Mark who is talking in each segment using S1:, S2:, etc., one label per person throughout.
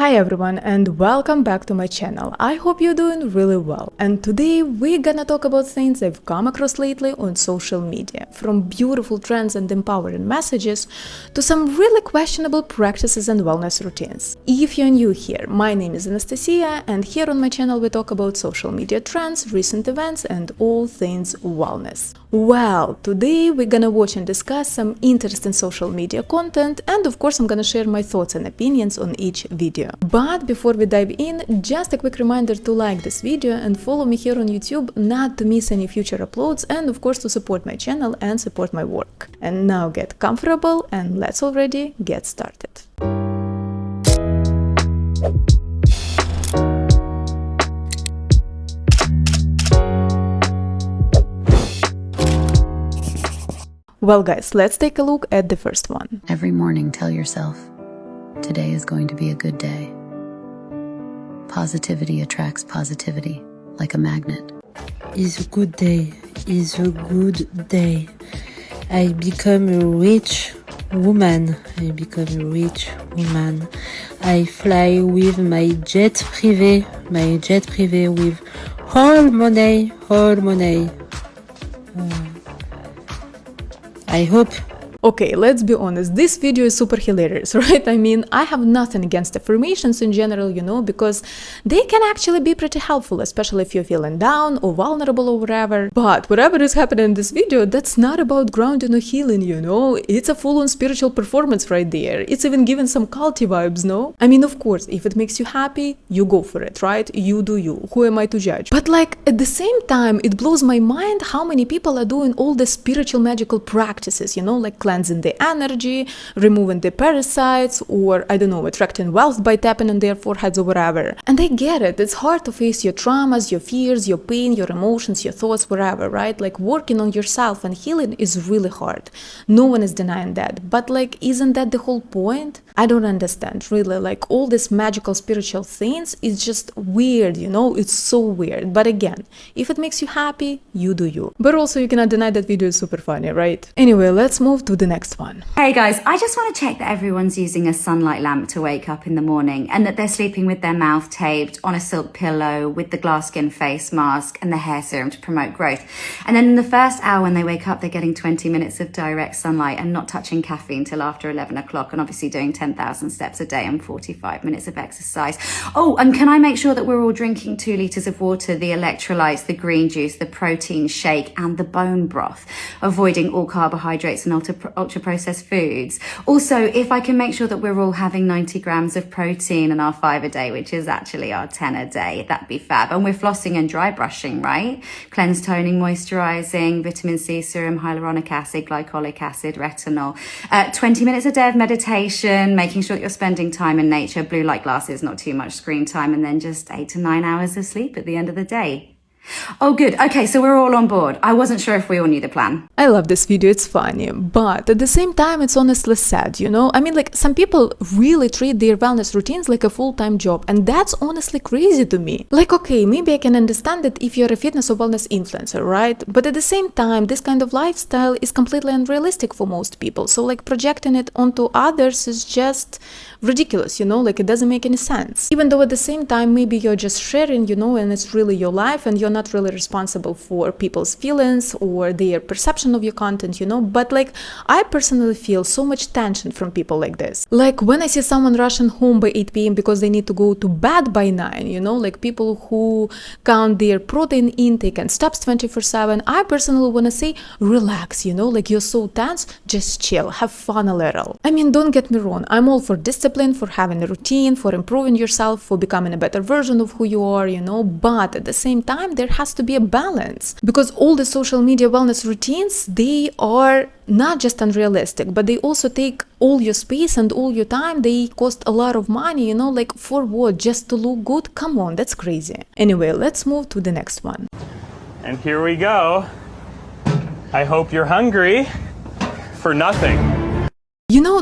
S1: Hi everyone and welcome back to my channel. I hope you're doing really well. And today we're gonna talk about things I've come across lately on social media, from beautiful trends and empowering messages to some really questionable practices and wellness routines. If you're new here, my name is Anastasia and here on my channel we talk about social media trends, recent events and all things wellness. Well, today we're gonna watch and discuss some interesting social media content and of course I'm gonna share my thoughts and opinions on each video. But before we dive in, just a quick reminder to like this video and follow me here on YouTube not to miss any future uploads and of course to support my channel and support my work. And now get comfortable and let's already get started. Well guys, let's take a look at the first one.
S2: Every morning tell yourself, today is going to be a good day. Positivity attracts positivity, like a magnet.
S3: Is a good day, is a good day. I become a rich woman, I fly with my jet privé, with all money. I hope.
S1: Okay, let's be honest, this video is super hilarious, right? I mean, I have nothing against affirmations in general, because they can actually be pretty helpful, especially if you're feeling down or vulnerable or whatever. But whatever is happening in this video, that's not about grounding or healing, It's a full-on spiritual performance right there. It's even giving some culty vibes, no? I mean, of course, if it makes you happy, you go for it, right? You do you. Who am I to judge? But at the same time, it blows my mind how many people are doing all the spiritual magical practices, like cleansing the energy, removing the parasites, or I don't know, attracting wealth by tapping on their foreheads or whatever. And I get it, it's hard to face your traumas, your fears, your pain, your emotions, your thoughts, whatever, right? Working on yourself and healing is really hard. No one is denying that. But isn't that the whole point? I don't understand, really. All these magical spiritual things is just weird, It's so weird. But again, if it makes you happy, you do you. But also you cannot deny that video is super funny, right? Anyway, let's move to the next one.
S4: Hey guys, I just want to check that everyone's using a sunlight lamp to wake up in the morning and that they're sleeping with their mouth taped on a silk pillow with the glass skin face mask and the hair serum to promote growth. And then in the first hour when they wake up, they're getting 20 minutes of direct sunlight and not touching caffeine till after 11 o'clock and obviously doing 10,000 steps a day and 45 minutes of exercise. Oh, and can I make sure that we're all drinking 2 liters of water, the electrolytes, the green juice, the protein shake and the bone broth, avoiding all carbohydrates and ultra-processed foods. Also, if I can make sure that we're all having 90 grams of protein in our 5 a day, which is actually our 10 a day, that'd be fab. And we're flossing and dry brushing, right? Cleanse, toning, moisturizing, vitamin C serum, hyaluronic acid, glycolic acid, retinol. 20 minutes a day of meditation, making sure that you're spending time in nature, blue light glasses, not too much screen time, and then just 8 to 9 hours of sleep at the end of the day. Oh, good. Okay, so we're all on board. I wasn't sure if we all knew the plan.
S1: I love this video, it's funny, but at the same time, it's honestly sad, I mean, some people really treat their wellness routines like a full-time job, and that's honestly crazy to me. Okay, maybe I can understand that if you're a fitness or wellness influencer, right? But at the same time, this kind of lifestyle is completely unrealistic for most people, so projecting it onto others is just ridiculous, it doesn't make any sense. Even though at the same time, maybe you're just sharing, and it's really your life, and you're not really responsible for people's feelings or their perception of your content, but I personally feel so much tension from people like this. When I see someone rushing home by 8 p.m. because they need to go to bed by 9, people who count their protein intake and steps 24/7, I personally want to say, relax, you're so tense, just chill, have fun a little. I mean, don't get me wrong, I'm all for discipline, for having a routine, for improving yourself, for becoming a better version of who you are, but at the same time, there has to be a balance, because all the social media wellness routines, they are not just unrealistic, but they also take all your space and all your time. They cost a lot of money, for what? Just to look good? Come on, that's crazy. Anyway, let's move to the next one.
S5: And here we go. I hope you're hungry for nothing.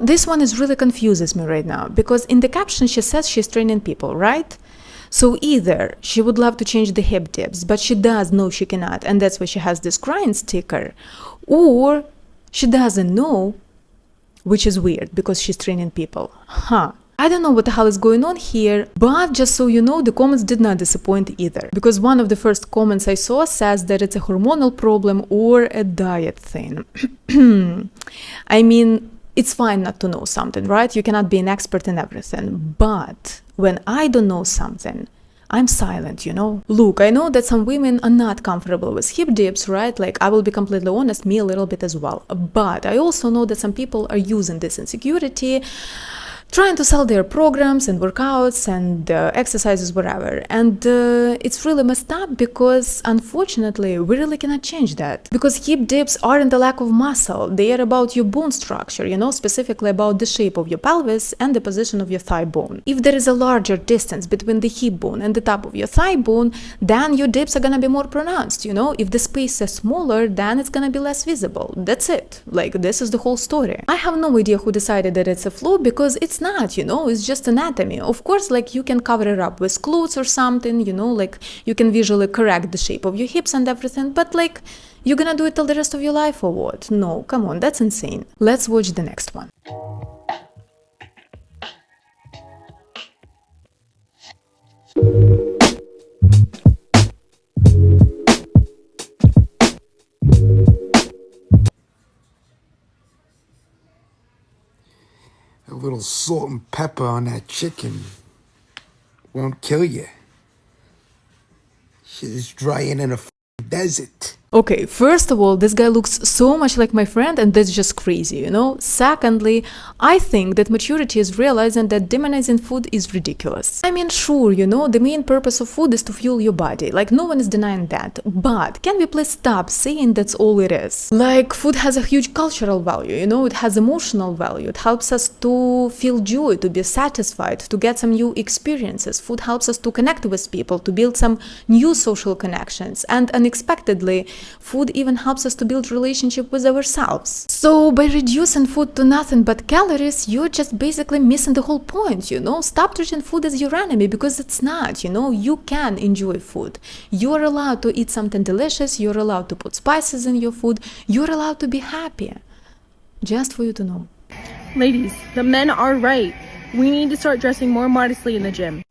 S1: This one is really confuses me right now, because in the caption she says she's training people, right? So either she would love to change the hip dips, but she does know she cannot, and that's why she has this crying sticker, or she doesn't know, which is weird because she's training people. I don't know what the hell is going on here, but just so you know, the comments did not disappoint either. Because one of the first comments I saw says that it's a hormonal problem or a diet thing. I mean, it's fine not to know something, right? You cannot be an expert in everything. But when I don't know something, I'm silent, you know? Look, I know that some women are not comfortable with hip dips, right? Like, I will be completely honest, me a little bit as well. But I also know that some people are using this insecurity, trying to sell their programs and workouts and exercises, whatever. And it's really messed up because, unfortunately, we really cannot change that. Because hip dips aren't a lack of muscle. They are about your bone structure, you know, specifically about the shape of your pelvis and the position of your thigh bone. If there is a larger distance between the hip bone and the top of your thigh bone, then your dips are gonna be more pronounced, you know. If the space is smaller, then it's gonna be less visible. That's it. Like, this is the whole story. I have no idea who decided that it's a flaw because it's not, you know, it's just anatomy. Of course, like, you can cover it up with clothes or something, you know, like, you can visually correct the shape of your hips and everything, but like, you're gonna do it till the rest of your life or what? No, come on, that's insane. Let's watch the next one.
S6: A little salt and pepper on that chicken won't kill you. Shit is drying in a desert.
S1: Okay, first of all, this guy looks so much like my friend, and that's just crazy, you know? Secondly, I think that maturity is realizing that demonizing food is ridiculous. I mean, sure, you know, the main purpose of food is to fuel your body, like, no one is denying that. But can we please stop saying that's all it is? Like, food has a huge cultural value, you know, it has emotional value. It helps us to feel joy, to be satisfied, to get some new experiences. Food helps us to connect with people, to build some new social connections, and unexpectedly, food even helps us to build relationship with ourselves. So by reducing food to nothing but calories, you're just basically missing the whole point, you know? Stop treating food as your enemy, because it's not, you know? You can enjoy food. You're allowed to eat something delicious, you're allowed to put spices in your food, you're allowed to be happy. Just for you to know.
S7: Ladies, the men are right. We need to start dressing more modestly in the gym.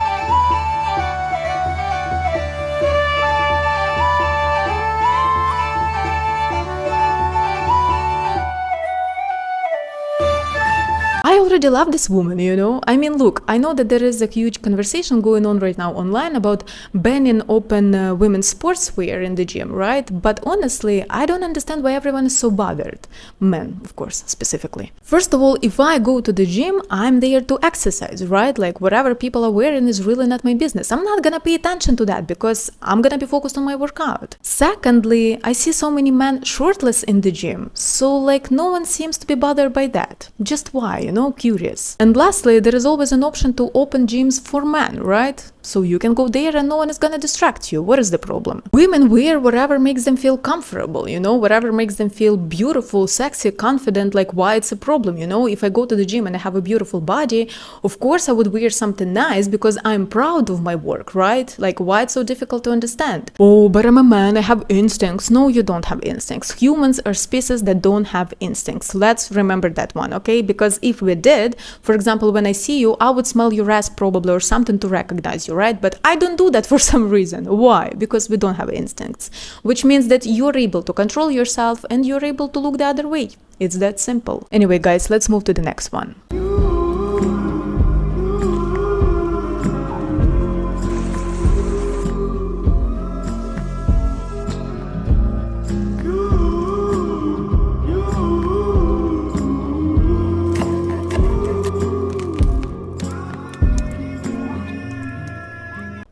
S1: I already love this woman, you know? I mean, look, I know that there is a huge conversation going on right now online about banning open women's sportswear in the gym, right? But honestly, I don't understand why everyone is so bothered. Men, of course, specifically. First of all, if I go to the gym, I'm there to exercise, right? Like, whatever people are wearing is really not my business. I'm not gonna pay attention to that because I'm gonna be focused on my workout. Secondly, I see so many men shirtless in the gym, so like, no one seems to be bothered by that. Just why, you know? Curious. And lastly, there is always an option to open gyms for men, right? So you can go there and no one is gonna distract you. What is the problem? Women wear whatever makes them feel comfortable, you know, whatever makes them feel beautiful, sexy, confident. Like, why it's a problem, you know? If I go to the gym and I have a beautiful body, of course I would wear something nice because I'm proud of my work, right? Like, why it's so difficult to understand? Oh, but I'm a man, I have instincts. No, you don't have instincts. Humans are species that don't have instincts. Let's remember that one, okay? Because if we did, for example, when I see you, I would smell your ass probably or something to recognize you, right? But I don't do that for some reason. Why? Because we don't have instincts, which means that you're able to control yourself and you're able to look the other way. It's that simple. Anyway, guys, let's move to the next one.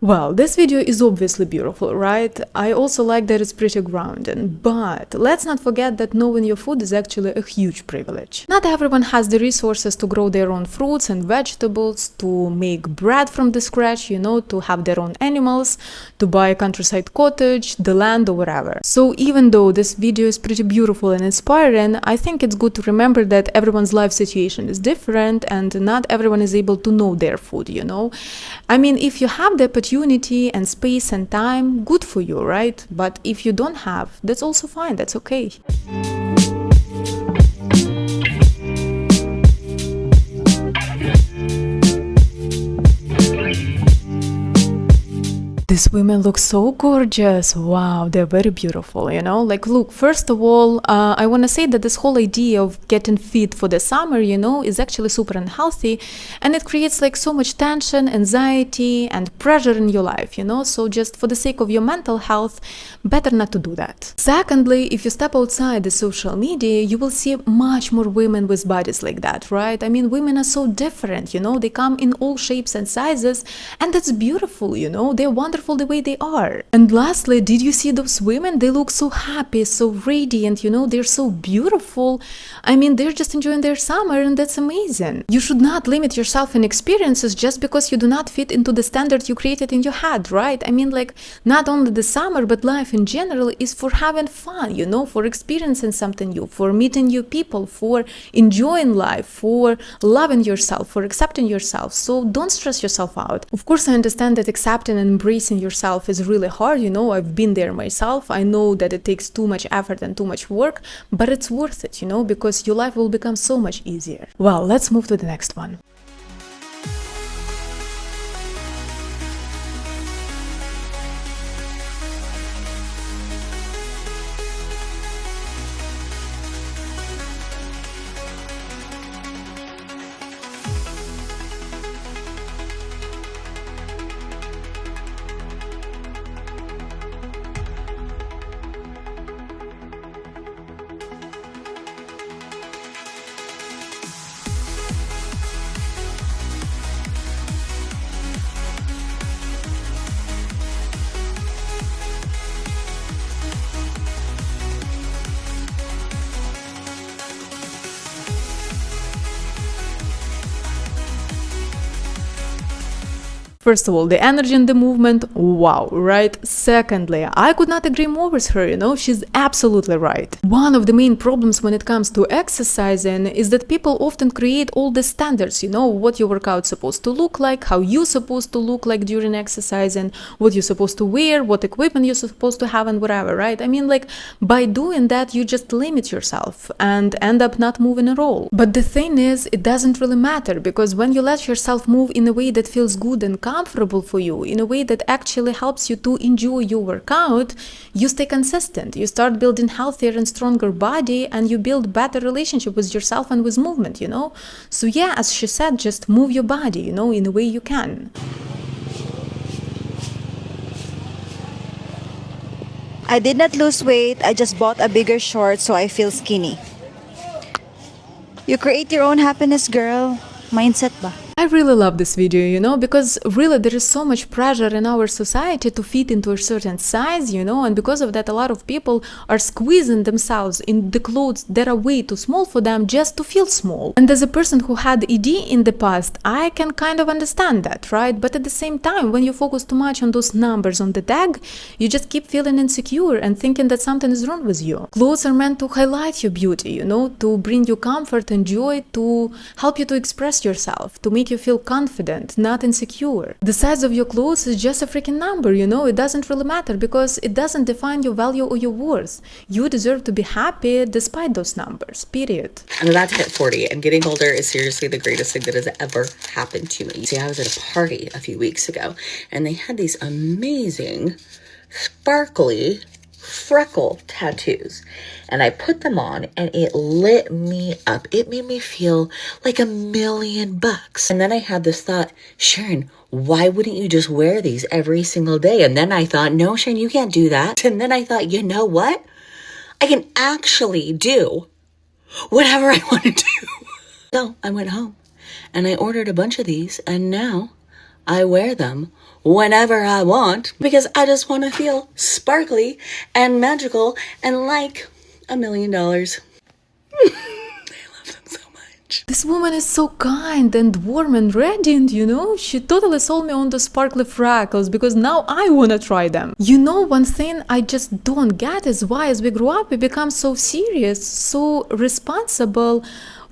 S1: Well, this video is obviously beautiful, right? I also like that it's pretty grounding, but let's not forget that knowing your food is actually a huge privilege. Not everyone has the resources to grow their own fruits and vegetables, to make bread from the scratch, you know, to have their own animals, to buy a countryside cottage, the land or whatever. So even though this video is pretty beautiful and inspiring, I think it's good to remember that everyone's life situation is different and not everyone is able to know their food, you know? I mean, if you have the opportunity and space and time, good for you, right? But if you don't have, that's also fine, that's okay. These women look so gorgeous. Wow, they're very beautiful, you know? Like, look, first of all, I want to say that this whole idea of getting fit for the summer, you know, is actually super unhealthy, and it creates like so much tension, anxiety, and pressure in your life, you know? So just for the sake of your mental health, better not to do that. Secondly, if you step outside the social media, you will see much more women with bodies like that, right? I mean, women are so different, you know? They come in all shapes and sizes, and that's beautiful, you know? They're wonderful the way they are. And lastly, did you see those women? They look so happy, so radiant, you know, they're so beautiful. I mean, they're just enjoying their summer, and that's amazing. You should not limit yourself in experiences just because you do not fit into the standard you created in your head, right? I mean, like, not only the summer, but life in general is for having fun, you know, for experiencing something new, for meeting new people, for enjoying life, for loving yourself, for accepting yourself. So don't stress yourself out. Of course, I understand that accepting and embracing yourself is really hard, you know, I've been there myself. I know that it takes too much effort and too much work, but it's worth it, you know, because your life will become so much easier. Well, let's move to the next one. First of all, the energy and the movement, wow, right? Secondly, I could not agree more with her, you know, she's absolutely right. One of the main problems when it comes to exercising is that people often create all the standards, you know, what your workout's supposed to look like, how you're supposed to look like during exercising, what you're supposed to wear, what equipment you're supposed to have and whatever, right? I mean, like, by doing that, you just limit yourself and end up not moving at all. But the thing is, it doesn't really matter, because when you let yourself move in a way that feels good and comfortable for you, in a way that actually helps you to enjoy your workout, you stay consistent, you start building healthier and stronger body, and you build better relationship with yourself and with movement, you know? So yeah, as she said, just move your body, you know, in a way you can.
S8: I did not lose weight, I just bought a bigger short so I feel skinny. You create your own happiness, girl. Mindset ba?
S1: I really love this video, you know, because really there is so much pressure in our society to fit into a certain size, you know, and because of that a lot of people are squeezing themselves in the clothes that are way too small for them just to feel small. And as a person who had ED in the past, I can kind of understand that, right? But at the same time, when you focus too much on those numbers on the tag, you just keep feeling insecure and thinking that something is wrong with you. Clothes are meant to highlight your beauty, you know, to bring you comfort and joy, to help you to express yourself, to make you feel confident, not insecure. The size of your clothes is just a freaking number, you know, it doesn't really matter because it doesn't define your value or your worth. You deserve to be happy despite those numbers, period.
S9: I'm about to hit 40 and getting older is seriously the greatest thing that has ever happened to me. See, I was at a party a few weeks ago and they had these amazing, sparkly freckle tattoos and I put them on and it lit me up. It made me feel like $1,000,000. And then I had this thought, Sharon, why wouldn't you just wear these every single day? And then I thought, no, Sharon, you can't do that. And then I thought, you know what? I can actually do whatever I want to do. So I went home and I ordered a bunch of these and now I wear them whenever I want because I just want to feel sparkly and magical and like $1,000,000. I love them so much.
S1: This woman is so kind and warm and radiant, you know? She totally sold me on the sparkly freckles because now I wanna try them. You know, one thing I just don't get is why as we grow up we become so serious, so responsible,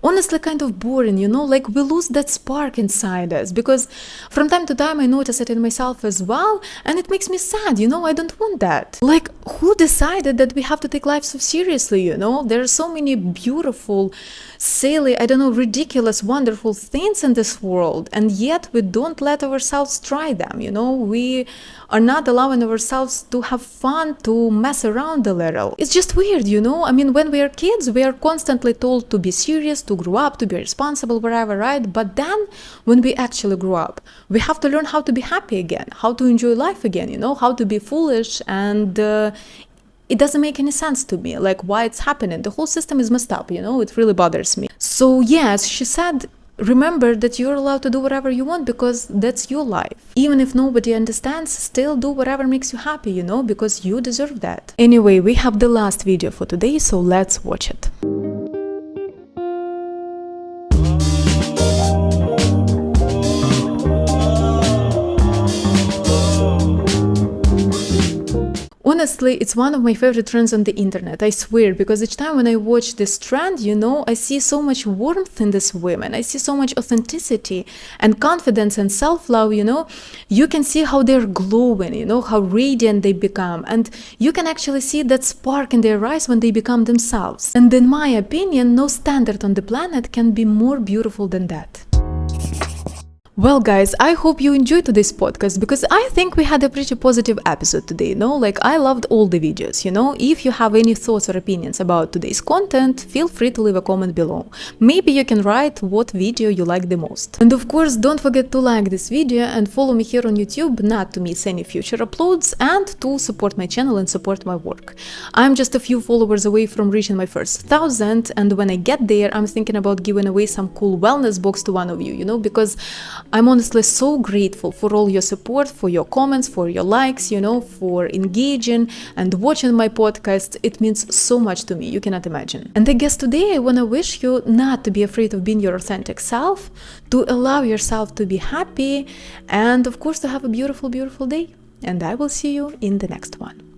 S1: honestly kind of boring, you know, like we lose that spark inside us because from time to time I notice it in myself as well and it makes me sad, you know, I don't want that. Like who decided that we have to take life so seriously, you know? There are so many beautiful, silly, I don't know, ridiculous, wonderful things in this world, and yet we don't let ourselves try them, you know? We are not allowing ourselves to have fun, to mess around a little. It's just weird, you know? I mean, when we are kids, we are constantly told to be serious, to grow up, to be responsible, whatever, right? But then when we actually grow up, we have to learn how to be happy again, how to enjoy life again, you know, how to be foolish, and it doesn't make any sense to me, like why it's happening. The whole system is messed up, you know, it really bothers me. So yes, she said, remember that you're allowed to do whatever you want because that's your life. Even if nobody understands, still do whatever makes you happy, you know, because you deserve that. Anyway, we have the last video for today, so let's watch it. Honestly, it's one of my favorite trends on the internet, I swear, because each time when I watch this trend, you know, I see so much warmth in these women. I see so much authenticity and confidence and self-love, you know. You can see how they're glowing, you know, how radiant they become. And you can actually see that spark in their eyes when they become themselves. And in my opinion, no standard on the planet can be more beautiful than that. Well guys, I hope you enjoyed today's podcast because I think we had a pretty positive episode today, you know, like I loved all the videos, you know. If you have any thoughts or opinions about today's content, feel free to leave a comment below. Maybe you can write what video you like the most. And of course, don't forget to like this video and follow me here on YouTube not to miss any future uploads and to support my channel and support my work. I'm just a few followers away from reaching my first 1,000, and when I get there, I'm thinking about giving away some cool wellness box to one of you, you know, because I'm honestly so grateful for all your support, for your comments, for your likes, you know, for engaging and watching my podcast. It means so much to me, you cannot imagine. And I guess today I want to wish you not to be afraid of being your authentic self, to allow yourself to be happy, and of course to have a beautiful, beautiful day. And I will see you in the next one.